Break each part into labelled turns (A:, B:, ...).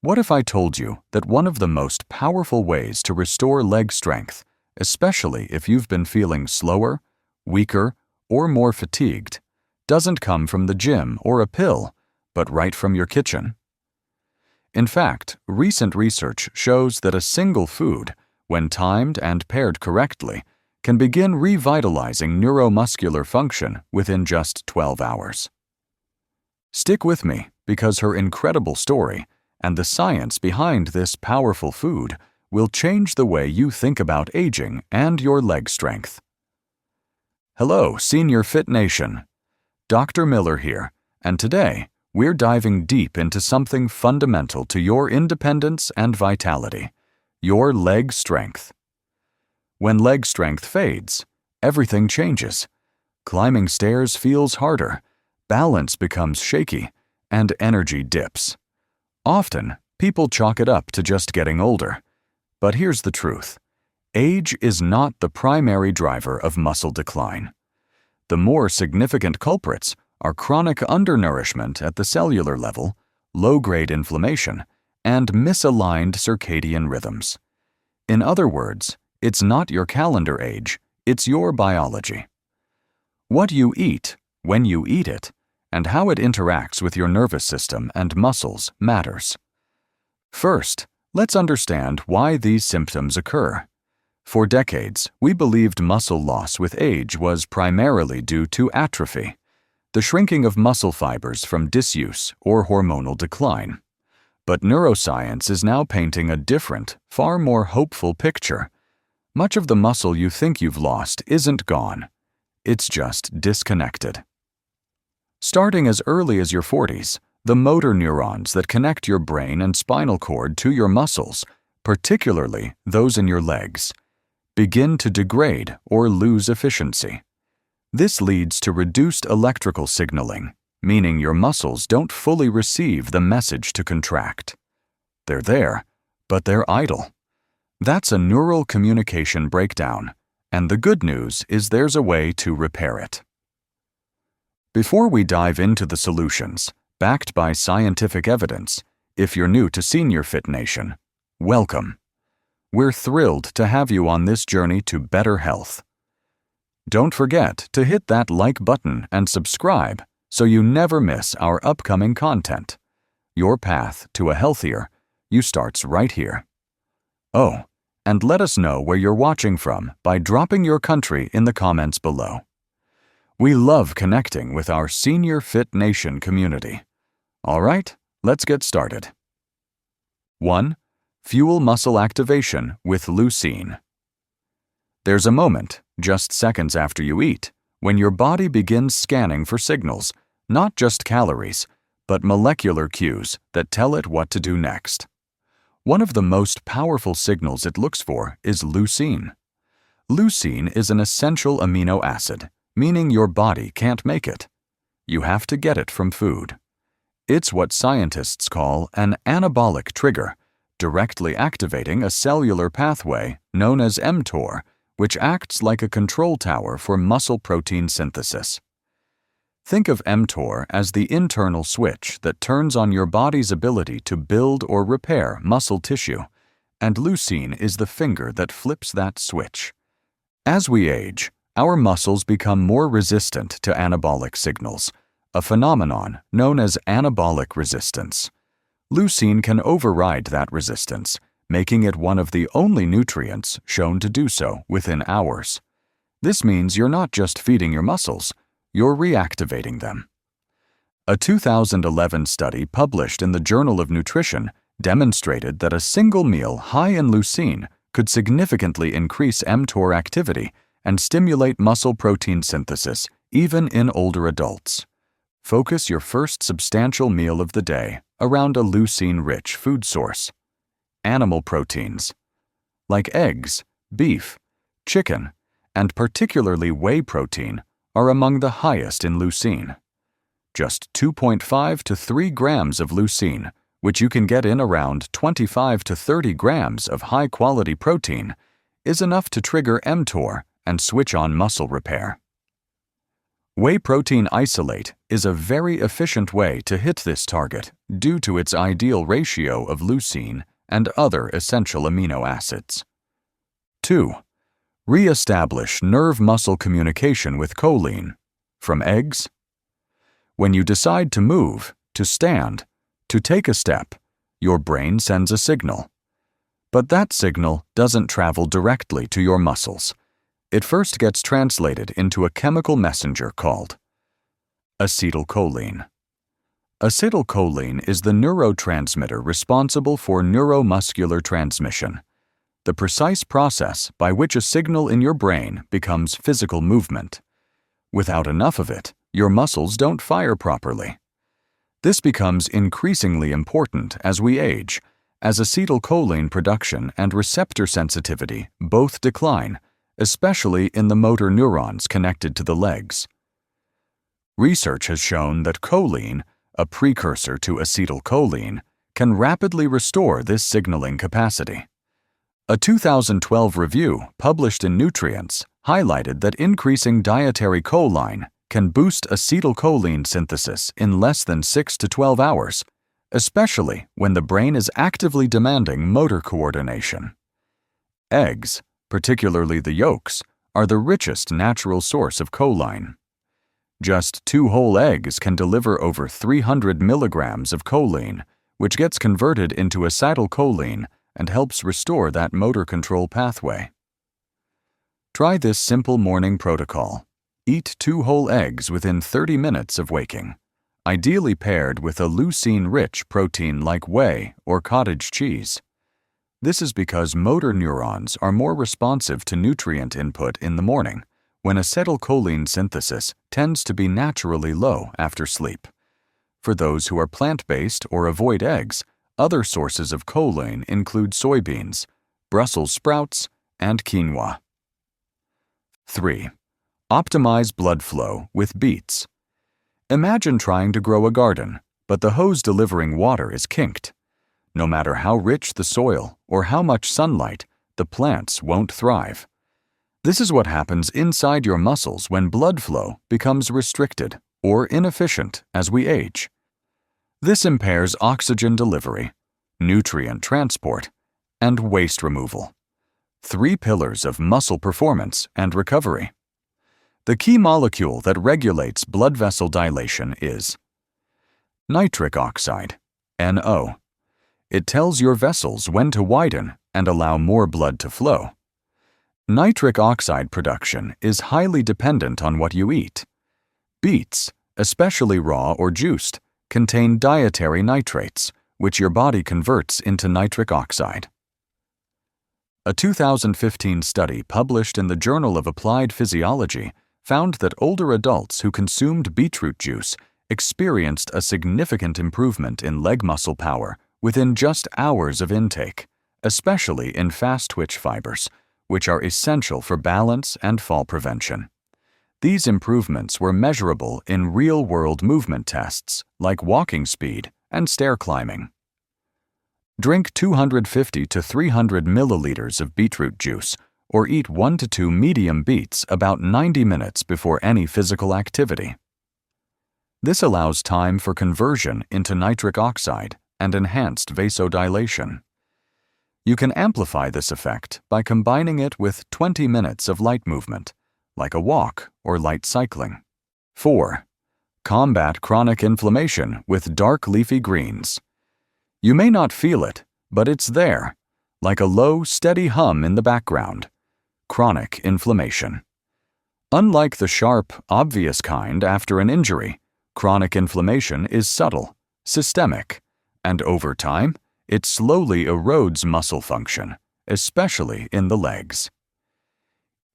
A: What if I told you that one of the most powerful ways to restore leg strength, especially if you've been feeling slower, weaker, or more fatigued, doesn't come from the gym or a pill, but right from your kitchen? In fact, recent research shows that a single food, when timed and paired correctly, can begin revitalizing neuromuscular function within just 12 hours. Stick with me, because her incredible story and the science behind this powerful food will change the way you think about aging and your leg strength. Hello, Senior Fit Nation. Dr. Miller here, and today we're diving deep into something fundamental to your independence and vitality: your leg strength. When leg strength fades, everything changes. Climbing stairs feels harder, balance becomes shaky, and energy dips. Often, people chalk it up to just getting older. But here's the truth: age is not the primary driver of muscle decline. The more significant culprits are chronic undernourishment at the cellular level, low-grade inflammation, and misaligned circadian rhythms. In other words, it's not your calendar age, it's your biology. What you eat, when you eat it, and how it interacts with your nervous system and muscles matters. First, let's understand why these symptoms occur. For decades, we believed muscle loss with age was primarily due to atrophy, the shrinking of muscle fibers from disuse or hormonal decline. But neuroscience is now painting a different, far more hopeful picture. Much of the muscle you think you've lost isn't gone. It's just disconnected. Starting as early as your 40s, the motor neurons that connect your brain and spinal cord to your muscles, particularly those in your legs, begin to degrade or lose efficiency. This leads to reduced electrical signaling, meaning your muscles don't fully receive the message to contract. They're there, but they're idle. That's a neural communication breakdown, and the good news is there's a way to repair it. Before we dive into the solutions, backed by scientific evidence, if you're new to Senior Fit Nation, welcome. We're thrilled to have you on this journey to better health. Don't forget to hit that like button and subscribe so you never miss our upcoming content. Your path to a healthier you starts right here. Oh, and let us know where you're watching from by dropping your country in the comments below. We love connecting with our Senior Fit Nation community. All right, let's get started. 1. Fuel muscle activation with leucine. There's a moment, just seconds after you eat, when your body begins scanning for signals, not just calories, but molecular cues that tell it what to do next. One of the most powerful signals it looks for is leucine. Leucine is an essential amino acid, meaning your body can't make it. You have to get it from food. It's what scientists call an anabolic trigger, directly activating a cellular pathway known as mTOR, which acts like a control tower for muscle protein synthesis. Think of mTOR as the internal switch that turns on your body's ability to build or repair muscle tissue, and leucine is the finger that flips that switch. As we age, our muscles become more resistant to anabolic signals, a phenomenon known as anabolic resistance. Leucine can override that resistance, making it one of the only nutrients shown to do so within hours. This means you're not just feeding your muscles, you're reactivating them. A 2011 study published in the Journal of Nutrition demonstrated that a single meal high in leucine could significantly increase mTOR activity and stimulate muscle protein synthesis, even in older adults. Focus your first substantial meal of the day around a leucine-rich food source. Animal proteins, like eggs, beef, chicken, and particularly whey protein, are among the highest in leucine. Just 2.5 to 3 grams of leucine, which you can get in around 25 to 30 grams of high-quality protein, is enough to trigger mTOR and switch on muscle repair. Whey protein isolate is a very efficient way to hit this target due to its ideal ratio of leucine and other essential amino acids. 2. Re-establish nerve-muscle communication with choline. From eggs? When you decide to move, to stand, to take a step, your brain sends a signal. But that signal doesn't travel directly to your muscles. It first gets translated into a chemical messenger called acetylcholine. Acetylcholine is the neurotransmitter responsible for neuromuscular transmission, the precise process by which a signal in your brain becomes physical movement. Without enough of it, your muscles don't fire properly. This becomes increasingly important as we age, as acetylcholine production and receptor sensitivity both decline, especially in the motor neurons connected to the legs. Research has shown that choline, a precursor to acetylcholine, can rapidly restore this signaling capacity. A 2012 review published in Nutrients highlighted that increasing dietary choline can boost acetylcholine synthesis in less than 6 to 12 hours, especially when the brain is actively demanding motor coordination. Eggs, particularly the yolks, are the richest natural source of choline. Just 2 whole eggs can deliver over 300 milligrams of choline, which gets converted into acetylcholine and helps restore that motor control pathway. Try this simple morning protocol. Eat 2 whole eggs within 30 minutes of waking, ideally paired with a leucine-rich protein like whey or cottage cheese. This is because motor neurons are more responsive to nutrient input in the morning, when acetylcholine synthesis tends to be naturally low after sleep. For those who are plant-based or avoid eggs, other sources of choline include soybeans, Brussels sprouts, and quinoa. 3. Optimize blood flow with beets. Imagine trying to grow a garden, but the hose delivering water is kinked. No matter how rich the soil or how much sunlight, the plants won't thrive. This is what happens inside your muscles when blood flow becomes restricted or inefficient as we age. This impairs oxygen delivery, nutrient transport, and waste removal. 3 pillars of muscle performance and recovery. The key molecule that regulates blood vessel dilation is nitric oxide, NO. It tells your vessels when to widen and allow more blood to flow. Nitric oxide production is highly dependent on what you eat. Beets, especially raw or juiced, contain dietary nitrates, which your body converts into nitric oxide. A 2015 study published in the Journal of Applied Physiology found that older adults who consumed beetroot juice experienced a significant improvement in leg muscle power within just hours of intake, especially in fast-twitch fibers, which are essential for balance and fall prevention. These improvements were measurable in real-world movement tests like walking speed and stair climbing. Drink 250 to 300 milliliters of beetroot juice or eat 1 to 2 medium beets about 90 minutes before any physical activity. This allows time for conversion into nitric oxide and enhanced vasodilation. You can amplify this effect by combining it with 20 minutes of light movement, like a walk or light cycling. 4. Combat chronic inflammation with dark leafy greens. You may not feel it, but it's there, like a low, steady hum in the background. Chronic inflammation. Unlike the sharp, obvious kind after an injury, chronic inflammation is subtle, systemic, and over time, it slowly erodes muscle function, especially in the legs.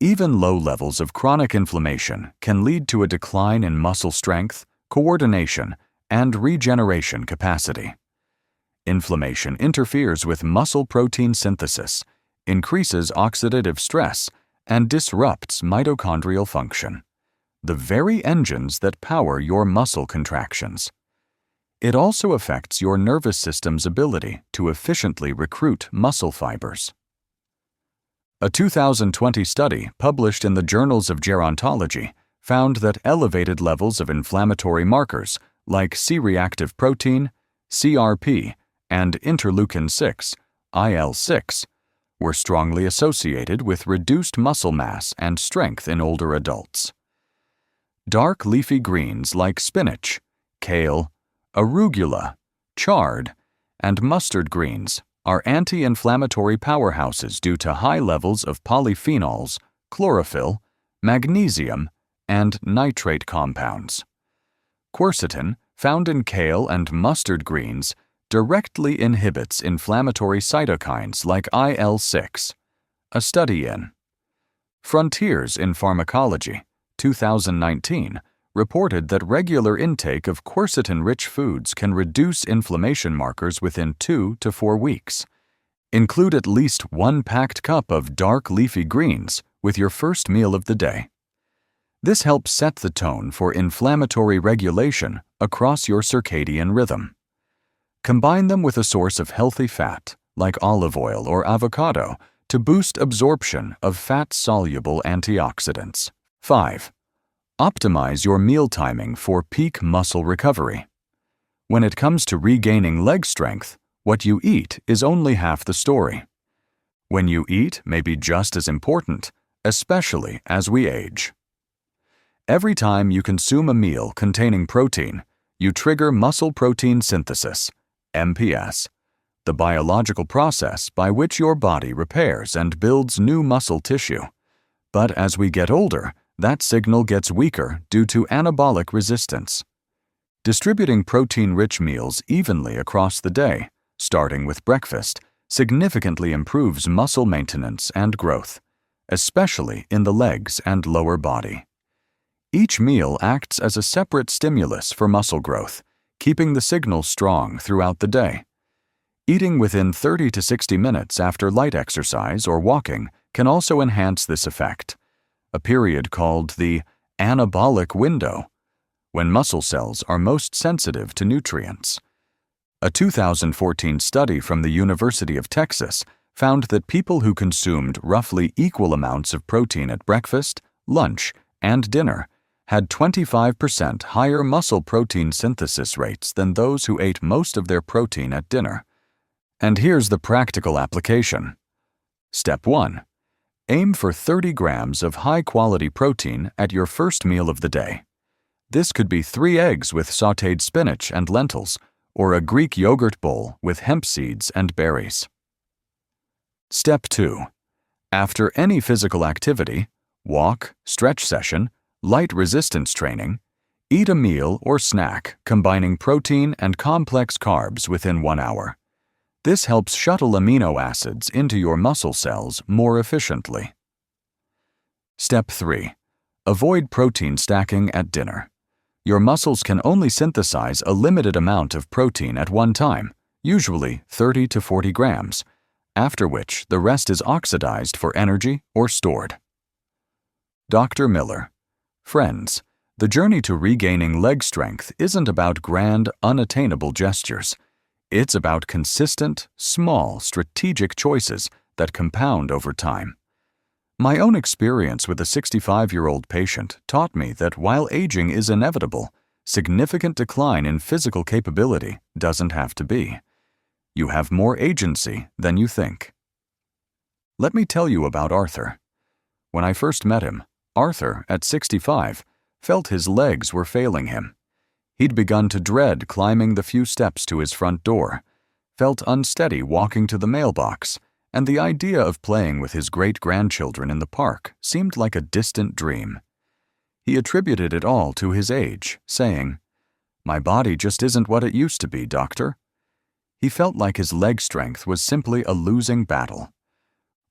A: Even low levels of chronic inflammation can lead to a decline in muscle strength, coordination, and regeneration capacity. Inflammation interferes with muscle protein synthesis, increases oxidative stress, and disrupts mitochondrial function, the very engines that power your muscle contractions. It also affects your nervous system's ability to efficiently recruit muscle fibers. A 2020 study published in the Journals of Gerontology found that elevated levels of inflammatory markers like C-reactive protein, CRP, and interleukin-6, IL-6, were strongly associated with reduced muscle mass and strength in older adults. Dark leafy greens like spinach, kale, arugula, chard, and mustard greens are anti-inflammatory powerhouses due to high levels of polyphenols, chlorophyll, magnesium, and nitrate compounds. Quercetin, found in kale and mustard greens, directly inhibits inflammatory cytokines like IL-6. A study in Frontiers in Pharmacology, 2019, reported that regular intake of quercetin-rich foods can reduce inflammation markers within 2 to 4 weeks. Include at least 1 packed cup of dark leafy greens with your first meal of the day. This helps set the tone for inflammatory regulation across your circadian rhythm. Combine them with a source of healthy fat, like olive oil or avocado, to boost absorption of fat-soluble antioxidants. 5. Optimize your meal timing for peak muscle recovery. When it comes to regaining leg strength, what you eat is only half the story. When you eat may be just as important, especially as we age. Every time you consume a meal containing protein, you trigger muscle protein synthesis, MPS, the biological process by which your body repairs and builds new muscle tissue. But as we get older, that signal gets weaker due to anabolic resistance. Distributing protein-rich meals evenly across the day, starting with breakfast, significantly improves muscle maintenance and growth, especially in the legs and lower body. Each meal acts as a separate stimulus for muscle growth, keeping the signal strong throughout the day. Eating within 30 to 60 minutes after light exercise or walking can also enhance this effect, a period called the anabolic window, when muscle cells are most sensitive to nutrients. A 2014 study from the University of Texas found that people who consumed roughly equal amounts of protein at breakfast, lunch, and dinner had 25% higher muscle protein synthesis rates than those who ate most of their protein at dinner. And here's the practical application. Step 1. Aim for 30 grams of high-quality protein at your first meal of the day. This could be 3 eggs with sautéed spinach and lentils, or a Greek yogurt bowl with hemp seeds and berries. Step 2. After any physical activity, walk, stretch session, light resistance training, eat a meal or snack combining protein and complex carbs within 1 hour. This helps shuttle amino acids into your muscle cells more efficiently. Step 3. Avoid protein stacking at dinner. Your muscles can only synthesize a limited amount of protein at one time, usually 30 to 40 grams, after which the rest is oxidized for energy or stored. Dr. Miller. Friends, the journey to regaining leg strength isn't about grand, unattainable gestures. It's about consistent, small, strategic choices that compound over time. My own experience with a 65-year-old patient taught me that while aging is inevitable, significant decline in physical capability doesn't have to be. You have more agency than you think. Let me tell you about Arthur. When I first met him, Arthur, at 65, felt his legs were failing him. He'd begun to dread climbing the few steps to his front door, felt unsteady walking to the mailbox, and the idea of playing with his great-grandchildren in the park seemed like a distant dream. He attributed it all to his age, saying, "My body just isn't what it used to be, doctor." He felt like his leg strength was simply a losing battle.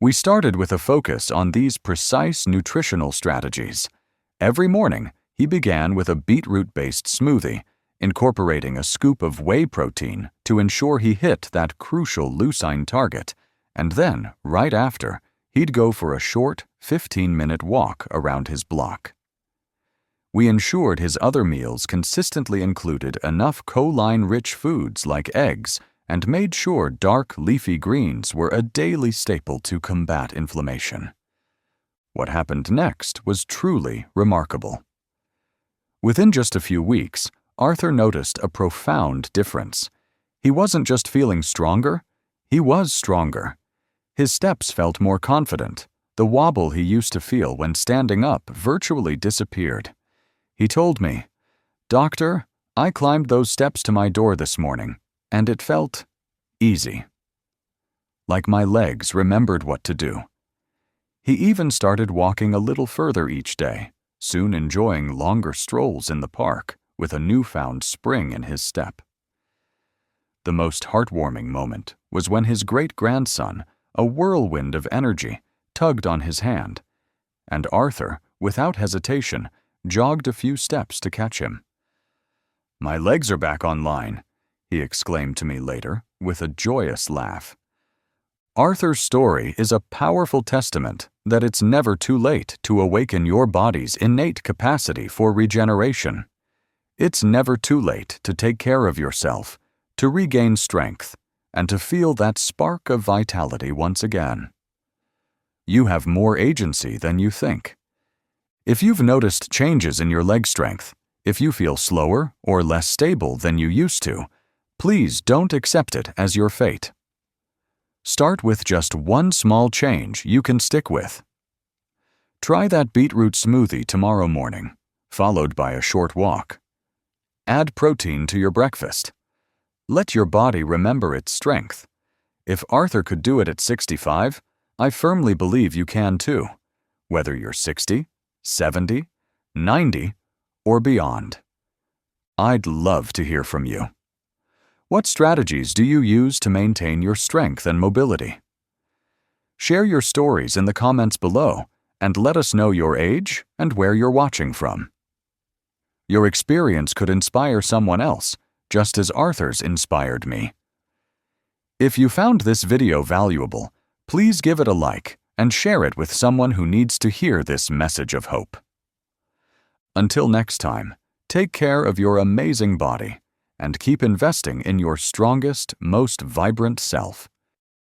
A: We started with a focus on these precise nutritional strategies. Every morning, he began with a beetroot-based smoothie, incorporating a scoop of whey protein to ensure he hit that crucial leucine target, and then, right after, he'd go for a short, 15-minute walk around his block. We ensured his other meals consistently included enough choline-rich foods like eggs, and made sure dark leafy greens were a daily staple to combat inflammation. What happened next was truly remarkable. Within just a few weeks, Arthur noticed a profound difference. He wasn't just feeling stronger, he was stronger. His steps felt more confident. The wobble he used to feel when standing up virtually disappeared. He told me, "Doctor, I climbed those steps to my door this morning, and it felt easy. Like my legs remembered what to do." He even started walking a little further each day, soon enjoying longer strolls in the park with a newfound spring in his step. The most heartwarming moment was when his great-grandson, a whirlwind of energy, tugged on his hand, and Arthur, without hesitation, jogged a few steps to catch him. "My legs are back online," he exclaimed to me later, with a joyous laugh. Arthur's story is a powerful testament that it's never too late to awaken your body's innate capacity for regeneration. It's never too late to take care of yourself, to regain strength, and to feel that spark of vitality once again. You have more agency than you think. If you've noticed changes in your leg strength, if you feel slower or less stable than you used to, please don't accept it as your fate. Start with just one small change you can stick with. Try that beetroot smoothie tomorrow morning, followed by a short walk. Add protein to your breakfast. Let your body remember its strength. If Arthur could do it at 65, I firmly believe you can too, whether you're 60, 70, 90, or beyond. I'd love to hear from you. What strategies do you use to maintain your strength and mobility? Share your stories in the comments below and let us know your age and where you're watching from. Your experience could inspire someone else, just as Arthur's inspired me. If you found this video valuable, please give it a like and share it with someone who needs to hear this message of hope. Until next time, take care of your amazing body and keep investing in your strongest, most vibrant self.